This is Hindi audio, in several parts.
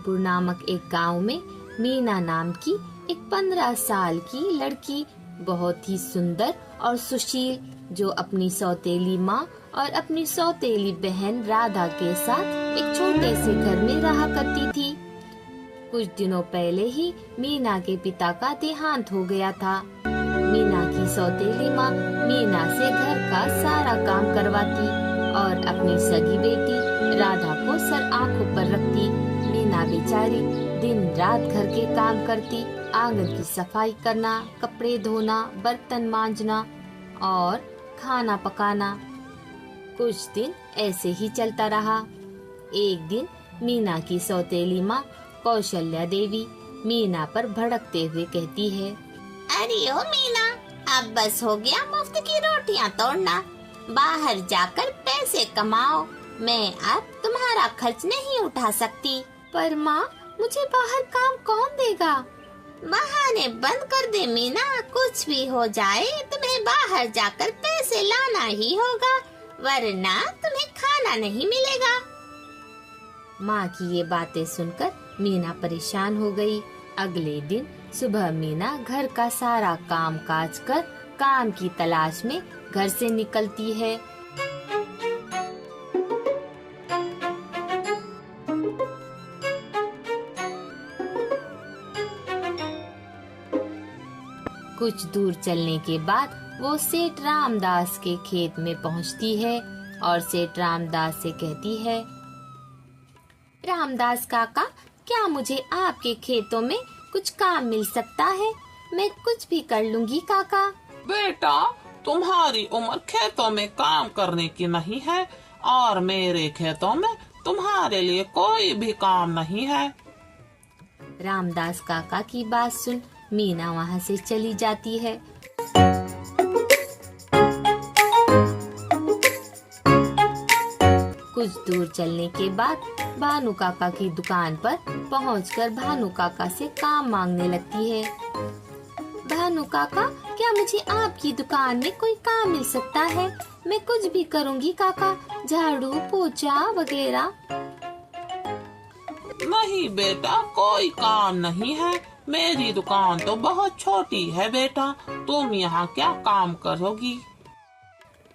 कानपुर नामक एक गांव में मीना नाम की एक 15 साल की लड़की, बहुत ही सुंदर और सुशील, जो अपनी सौतेली माँ और अपनी सौतेली बहन राधा के साथ एक छोटे से घर में रहा करती थी। कुछ दिनों पहले ही मीना के पिता का देहांत हो गया था। मीना की सौतेली माँ मीना से घर का सारा काम करवाती और अपनी सगी बेटी राधा को सर आंखों पर रखती। मीना बेचारी दिन रात घर के काम करती, आंगन की सफाई करना, कपड़े धोना, बर्तन मांजना और खाना पकाना। कुछ दिन ऐसे ही चलता रहा। एक दिन मीना की सौतेली माँ कौशल्या देवी मीना पर भड़कते हुए कहती है, अरे ओ मीना, अब बस हो गया मुफ्त की रोटियां तोड़ना, बाहर जाकर पैसे कमाओ। मैं अब तुम्हारा खर्च नहीं उठा सकती। पर माँ, मुझे बाहर काम कौन देगा? बहाने बंद कर दे मीना, कुछ भी हो जाए तुम्हें बाहर जाकर पैसे लाना ही होगा, वरना तुम्हें खाना नहीं मिलेगा। माँ की ये बातें सुनकर मीना परेशान हो गई। अगले दिन सुबह मीना घर का सारा काम काज कर काम की तलाश में घर से निकलती है। कुछ दूर चलने के बाद वो सेठ रामदास के खेत में पहुंचती है और सेठ रामदास से कहती है, रामदास काका, क्या मुझे आपके खेतों में कुछ काम मिल सकता है? मैं कुछ भी कर लूंगी काका। बेटा, तुम्हारी उम्र खेतों में काम करने की नहीं है और मेरे खेतों में तुम्हारे लिए कोई भी काम नहीं है। रामदास काका की बात सुन मीना वहाँ से चली जाती है। कुछ दूर चलने के बाद भानु काका की दुकान पर पहुंचकर भानु काका से काम मांगने लगती है। भानु काका, क्या मुझे आपकी दुकान में कोई काम मिल सकता है? मैं कुछ भी करूंगी काका, झाड़ू पोछा वगैरह। नहीं बेटा, कोई काम नहीं है। मेरी दुकान तो बहुत छोटी है बेटा, तुम यहाँ क्या काम करोगी?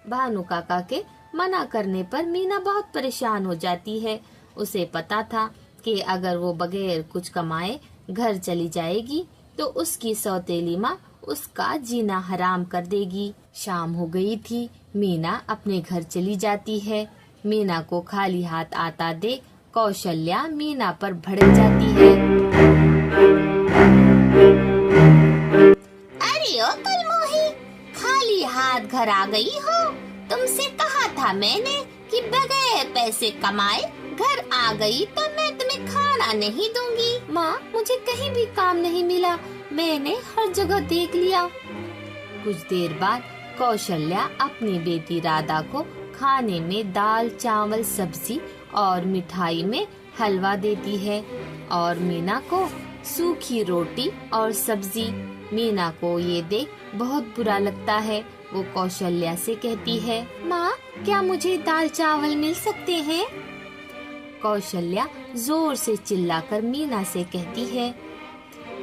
भानु काका के मना करने पर मीना बहुत परेशान हो जाती है। उसे पता था कि अगर वो बगैर कुछ कमाए घर चली जाएगी तो उसकी सौतेली माँ उसका जीना हराम कर देगी। शाम हो गई थी। मीना अपने घर चली जाती है। मीना को खाली हाथ आता देख कौशल्या मीना पर भड़क जाती है। अरे ओ कलमोही, खाली हाथ घर आ गई हो? तुमसे कहा था मैंने कि बगैर पैसे कमाए घर आ गई तो मैं तुम्हें खाना नहीं दूंगी। माँ, मुझे कहीं भी काम नहीं मिला, मैंने हर जगह देख लिया। कुछ देर बाद कौशल्या अपनी बेटी राधा को खाने में दाल चावल सब्जी और मिठाई में हलवा देती है और मीना को सूखी रोटी और सब्जी। मीना को ये देख बहुत बुरा लगता है। वो कौशल्या से कहती है, माँ, क्या मुझे दाल चावल मिल सकते हैं? कौशल्या जोर से चिल्लाकर मीना से कहती है,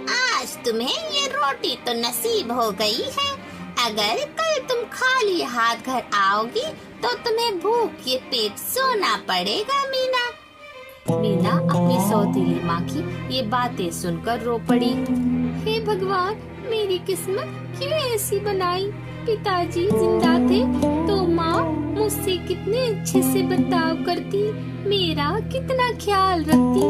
आज तुम्हें ये रोटी तो नसीब हो गई है। अगर कल तुम खाली हाथ घर आओगी तो तुम्हें भूख के पेट सोना पड़ेगा मीना। मीना अपनी सौतेली माँ की ये बातें सुनकर रो पड़ी। हे भगवान, मेरी किस्मत क्यों ऐसी बनाई? पिताजी जिंदा थे तो माँ मुझसे कितने अच्छे से बर्ताव करती, मेरा कितना ख्याल रखती।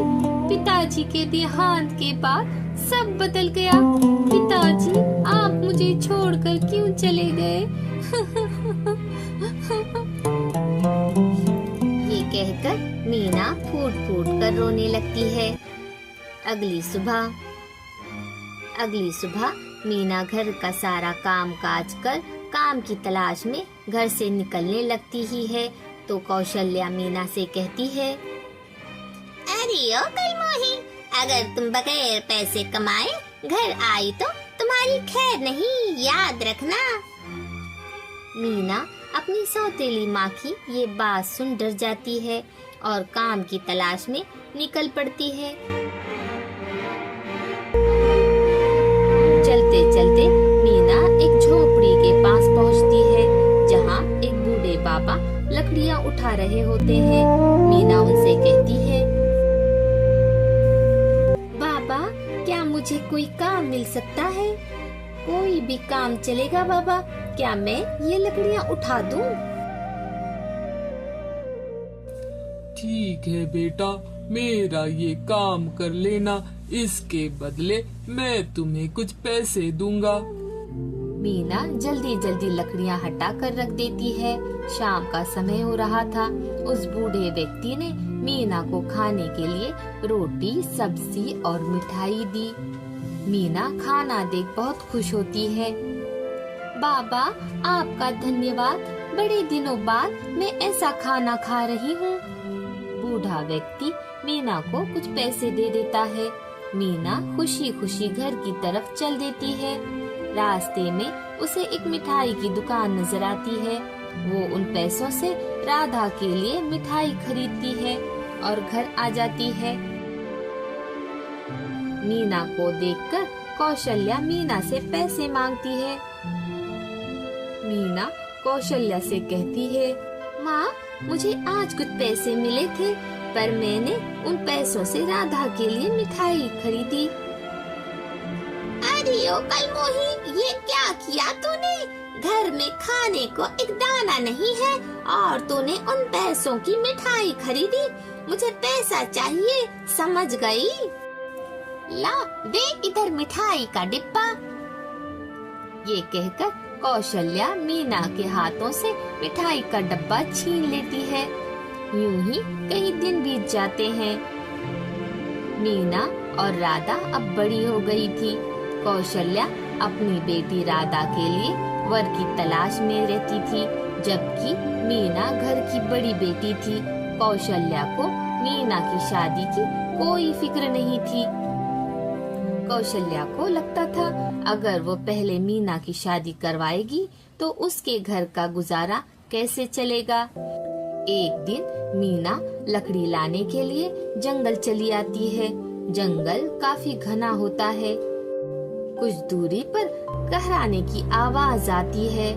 पिताजी के देहांत के बाद सब बदल गया। पिताजी, आप मुझे छोड़कर क्यों चले गए? ये कहकर मीना फूट फूट कर रोने लगती है। अगली सुबह मीना घर का सारा काम काज कर काम की तलाश में घर से निकलने लगती ही है तो कौशल्या मीना से कहती है, अरे ओ कलमोही, अगर तुम बगैर पैसे कमाए घर आई तो तुम्हारी खैर नहीं, याद रखना। मीना अपनी सौतेली माँ की ये बात सुन डर जाती है और काम की तलाश में निकल पड़ती है। चलते चलते मीना एक झोपड़ी के पास पहुंचती है, जहां एक बूढ़े बाबा लकड़ियां उठा रहे होते हैं। मीना उनसे कहती है, बाबा, क्या मुझे कोई काम मिल सकता है? कोई भी काम चलेगा बाबा, क्या मैं ये लकड़ियां उठा दूं? ठीक है बेटा, मेरा ये काम कर लेना, इसके बदले मैं तुम्हें कुछ पैसे दूंगा। मीना जल्दी जल्दी लकड़ियां हटा कर रख देती है। शाम का समय हो रहा था। उस बूढ़े व्यक्ति ने मीना को खाने के लिए रोटी, सब्जी और मिठाई दी। मीना खाना देख बहुत खुश होती है। बाबा, आपका धन्यवाद, बड़े दिनों बाद मैं ऐसा खाना खा रही हूँ। बूढ़ा व्यक्ति मीना को कुछ पैसे दे देता है। मीना खुशी खुशी घर की तरफ चल देती है। रास्ते में उसे एक मिठाई की दुकान नजर आती है। वो उन पैसों से राधा के लिए मिठाई खरीदती है और घर आ जाती है। मीना को देखकर कौशल्या मीना से पैसे मांगती है। मीना कौशल्या से कहती है, माँ, मुझे आज कुछ पैसे मिले थे, पर मैंने उन पैसों से राधा के लिए मिठाई खरीदी। अरे ओ कलमोही, ये क्या किया तूने? घर में खाने को एक दाना नहीं है और तूने उन पैसों की मिठाई खरीदी। मुझे पैसा चाहिए, समझ गई? ला, दे इधर मिठाई का डिब्बा। ये कहकर कौशल्या मीना के हाथों से मिठाई का डब्बा छीन लेती है। यूं ही कई दिन बीत जाते हैं। मीना और राधा अब बड़ी हो गई थी। कौशल्या अपनी बेटी राधा के लिए वर की तलाश में रहती थी, जबकि मीना घर की बड़ी बेटी थी। कौशल्या को मीना की शादी की कोई फिक्र नहीं थी। कौशल्या को लगता था अगर वो पहले मीना की शादी करवाएगी तो उसके घर का गुजारा कैसे चलेगा। एक दिन मीना लकड़ी लाने के लिए जंगल चली आती है। जंगल काफी घना होता है। कुछ दूरी पर कहराने की आवाज आती है।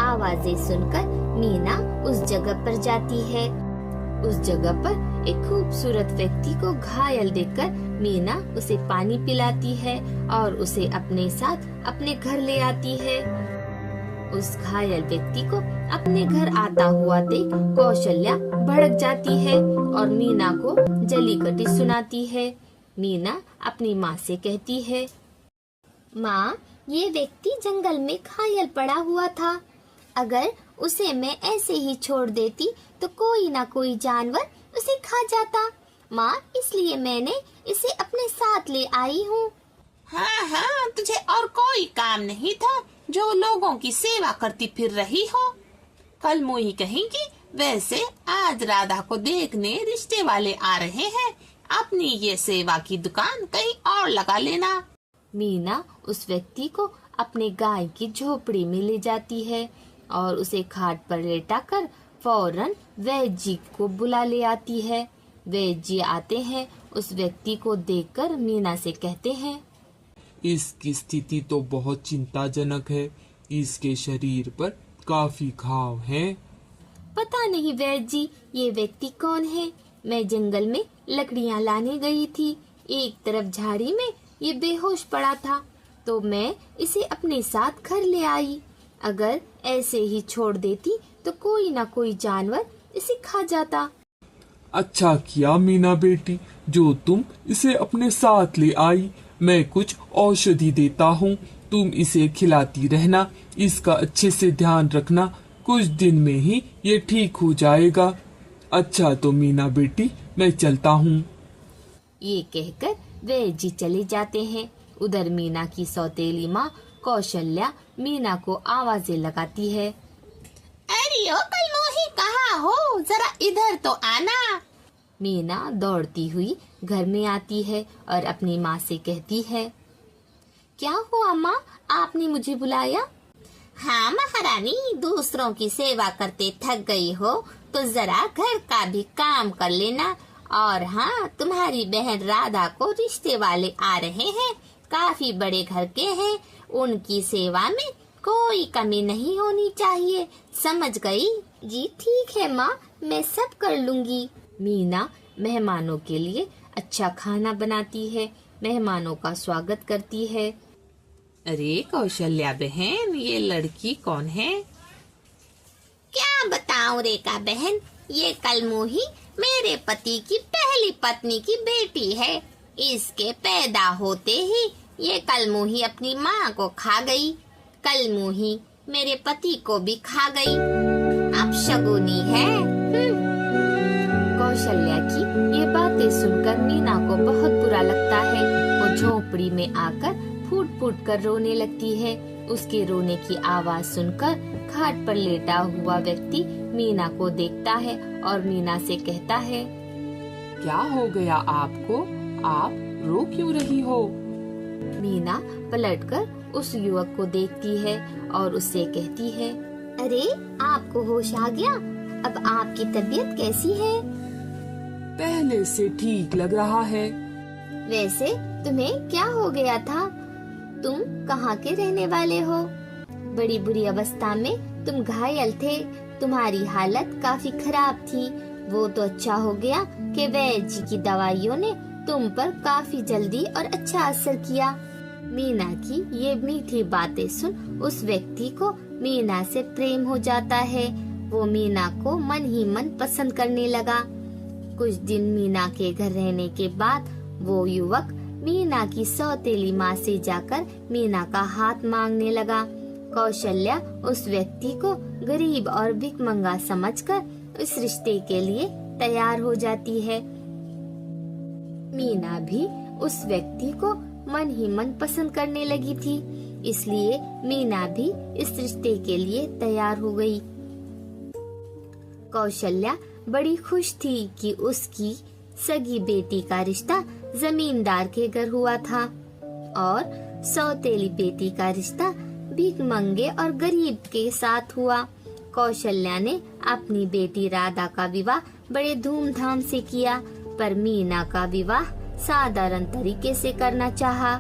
आवाजें सुनकर मीना उस जगह पर जाती है। उस जगह पर एक खूबसूरत व्यक्ति को घायल देखकर मीना उसे पानी पिलाती है और उसे अपने साथ अपने घर ले आती है। उस घायल व्यक्ति को अपने घर आता हुआ देख कौशल्या भड़क जाती है और मीना को जली कटी सुनाती है। मीना अपनी माँ से कहती है, माँ, ये व्यक्ति जंगल में घायल पड़ा हुआ था। अगर उसे मैं ऐसे ही छोड़ देती तो कोई ना कोई जानवर उसे खा जाता। माँ, इसलिए मैंने इसे अपने साथ ले आई हूँ। हाँ हाँ, तुझे और कोई काम नहीं था जो लोगों की सेवा करती फिर रही हो? कल मोही कहेंगी, वैसे आज राधा को देखने रिश्ते वाले आ रहे हैं। अपनी ये सेवा की दुकान कहीं और लगा लेना। मीना उस व्यक्ति को अपने गाय की झोपड़ी में ले जाती है और उसे खाट पर लेटाकर फौरन वैद्य जी को बुला ले आती है। वैद्य जी आते हैं। उस व्यक्ति को देखकर मीना से कहते हैं, इसकी स्थिति तो बहुत चिंताजनक है। इसके शरीर पर काफी घाव हैं। पता नहीं वैद्य जी, ये व्यक्ति कौन है? मैं जंगल में लकड़ियां लाने गई थी। एक तरफ झाड़ी में ये बेहोश पड़ा था तो मैं इसे अपने साथ घर ले आई। अगर ऐसे ही छोड़ देती तो कोई ना कोई जानवर इसे खा जाता। अच्छा किया मीना बेटी, जो तुम इसे अपने साथ ले आई। मैं कुछ औषधि देता हूँ, तुम इसे खिलाती रहना। इसका अच्छे से ध्यान रखना, कुछ दिन में ही ये ठीक हो जाएगा। अच्छा तो मीना बेटी, मैं चलता हूँ। ये कहकर वैद्य जी चले जाते हैं। उधर मीना की सौतेली माँ कौशल्या मीना को आवाजें लगाती है। अरे ओ कलमोही, कहाँ हो? जरा इधर तो आना। मीना दौड़ती हुई घर में आती है और अपनी माँ से कहती है, क्या हुआ माँ, आपने मुझे बुलाया? हाँ महारानी, दूसरों की सेवा करते थक गई हो तो जरा घर का भी काम कर लेना। और हाँ, तुम्हारी बहन राधा को रिश्ते वाले आ रहे हैं, काफी बड़े घर के हैं, उनकी सेवा में कोई कमी नहीं होनी चाहिए, समझ गई? जी ठीक है माँ, मैं सब कर लूंगी। मीना मेहमानों के लिए अच्छा खाना बनाती है, मेहमानों का स्वागत करती है। अरे कौशल्या बहन, ये लड़की कौन है? क्या बताऊं रेखा बहन, ये कलमुही मेरे पति की पहली पत्नी की बेटी है। इसके पैदा होते ही ये कलमुही अपनी माँ को खा गई, कलमुही मेरे पति को भी खा गई। अब शगुनी है। कौशल्या की ये बातें सुनकर मीना को बहुत बुरा लगता है। वो झोपड़ी में आकर फूट फूट कर रोने लगती है। उसके रोने की आवाज सुनकर खाट पर लेटा हुआ व्यक्ति मीना को देखता है और मीना से कहता है, क्या हो गया आपको? आप रो क्यों रही हो? मीना पलटकर उस युवक को देखती है और उससे कहती है, अरे आपको होश आ गया? अब आपकी तबीयत कैसी है? पहले से ठीक लग रहा है। वैसे तुम्हें क्या हो गया था? तुम कहाँ के रहने वाले हो? बड़ी बुरी अवस्था में तुम घायल थे, तुम्हारी हालत काफी खराब थी। वो तो अच्छा हो गया कि वैद्य जी की दवाइयों ने तुम पर काफी जल्दी और अच्छा असर किया। मीना की ये मीठी बातें सुन उस व्यक्ति को मीना से प्रेम हो जाता है। वो मीना को मन ही मन पसंद करने लगा। कुछ दिन मीना के घर रहने के बाद वो युवक मीना की सौतेली माँ से जाकर मीना का हाथ मांगने लगा। कौशल्या उस व्यक्ति को गरीब और भिखमंगा समझकर इस रिश्ते के लिए तैयार हो जाती है। मीना भी उस व्यक्ति को मन ही मन पसंद करने लगी थी, इसलिए मीना भी इस रिश्ते के लिए तैयार हो गई। कौशल्या बड़ी खुश थी कि उसकी सगी बेटी का रिश्ता जमींदार के घर हुआ था और सौतेली बेटी का रिश्ता भिखमंगे और गरीब के साथ हुआ। कौशल्या ने अपनी बेटी राधा का विवाह बड़े धूमधाम से किया, पर मीना का विवाह साधारण तरीके से करना चाहा।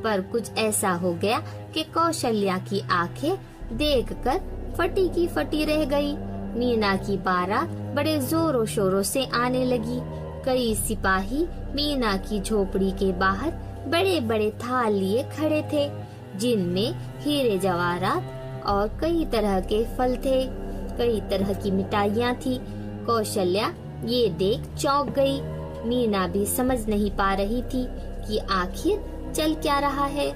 पर कुछ ऐसा हो गया कि कौशल्या की आंखें देखकर फटी की फटी रह गई। मीना की बारात बड़े जोरों शोरों से आने लगी। कई सिपाही मीना की झोपड़ी के बाहर बड़े बड़े थाल लिए खड़े थे, जिनमें हीरे जवाहरात और कई तरह के फल थे, कई तरह की मिठाइयाँ थी। कौशल्या ये देख चौंक गई। मीना भी समझ नहीं पा रही थी कि आखिर चल क्या रहा है।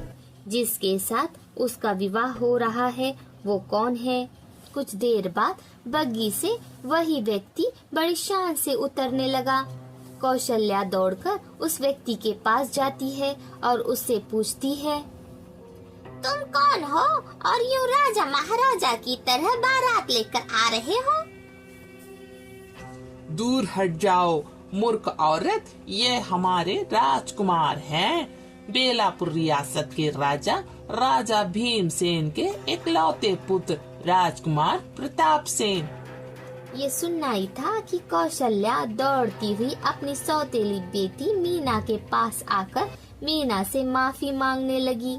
जिसके साथ उसका विवाह हो रहा है वो कौन है। कुछ देर बाद बग्गी से वही व्यक्ति बड़ी शान से उतरने लगा। कौशल्या दौड़कर उस व्यक्ति के पास जाती है और उससे पूछती है, तुम कौन हो और यूँ राजा महाराजा की तरह बारात लेकर आ रहे हो? दूर हट जाओ मूर्ख औरत, ये हमारे राजकुमार हैं, बेलापुर रियासत के राजा राजा भीमसेन के इकलौते पुत्र राजकुमार प्रताप सेन। ये सुनना ही था कि कौशल्या दौड़ती हुई अपनी सौतेली बेटी मीना के पास आकर मीना से माफी मांगने लगी।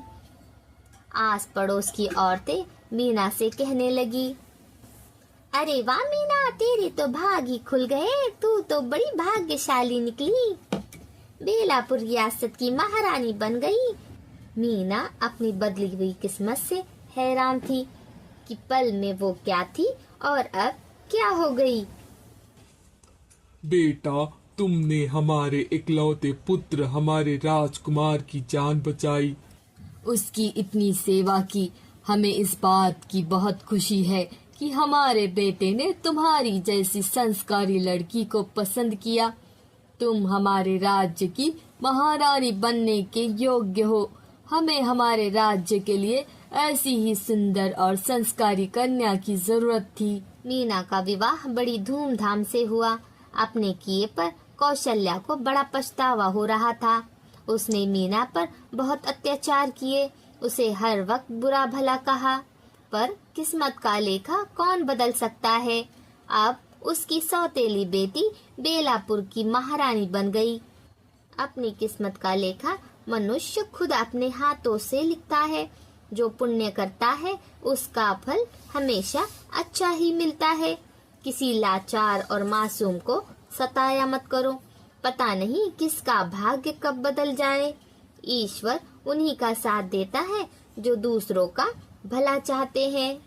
आस पड़ोस की औरतें मीना से कहने लगी, अरे वाह मीना, तेरे तो भाग ही खुल गए, तू तो बड़ी भाग्यशाली निकली, बेलापुर रियासत की महारानी बन गई। मीना अपनी बदली हुई किस्मत से हैरान थी कि पल में वो क्या थी और अब क्या हो गई। बेटा, तुमने हमारे इकलौते पुत्र हमारे राजकुमार की जान बचाई। उसकी इतनी सेवा की, हमें इस बात की बहुत खुशी है कि हमारे बेटे ने तुम्हारी जैसी संस्कारी लड़की को पसंद किया। तुम हमारे राज्य की महारानी बनने के योग्य हो। हमें हमारे राज्य के लिए ऐसी ही सुंदर और संस्कारी कन्या की जरूरत थी। मीना का विवाह बड़ी धूमधाम से हुआ। अपने किए पर कौशल्या को बड़ा पछतावा हो रहा था। उसने मीना पर बहुत अत्याचार किए, उसे हर वक्त बुरा भला कहा। पर किस्मत का लेखा कौन बदल सकता है। अब उसकी सौतेली बेटी बेलापुर की महारानी बन गई। अपनी किस्मत का लेखा मनुष्य खुद अपने हाथों से लिखता है। जो पुण्य करता है उसका फल हमेशा अच्छा ही मिलता है। किसी लाचार और मासूम को सताया मत करो, पता नहीं किसका भाग्य कब बदल जाए। ईश्वर उन्हीं का साथ देता है जो दूसरों का भला चाहते हैं।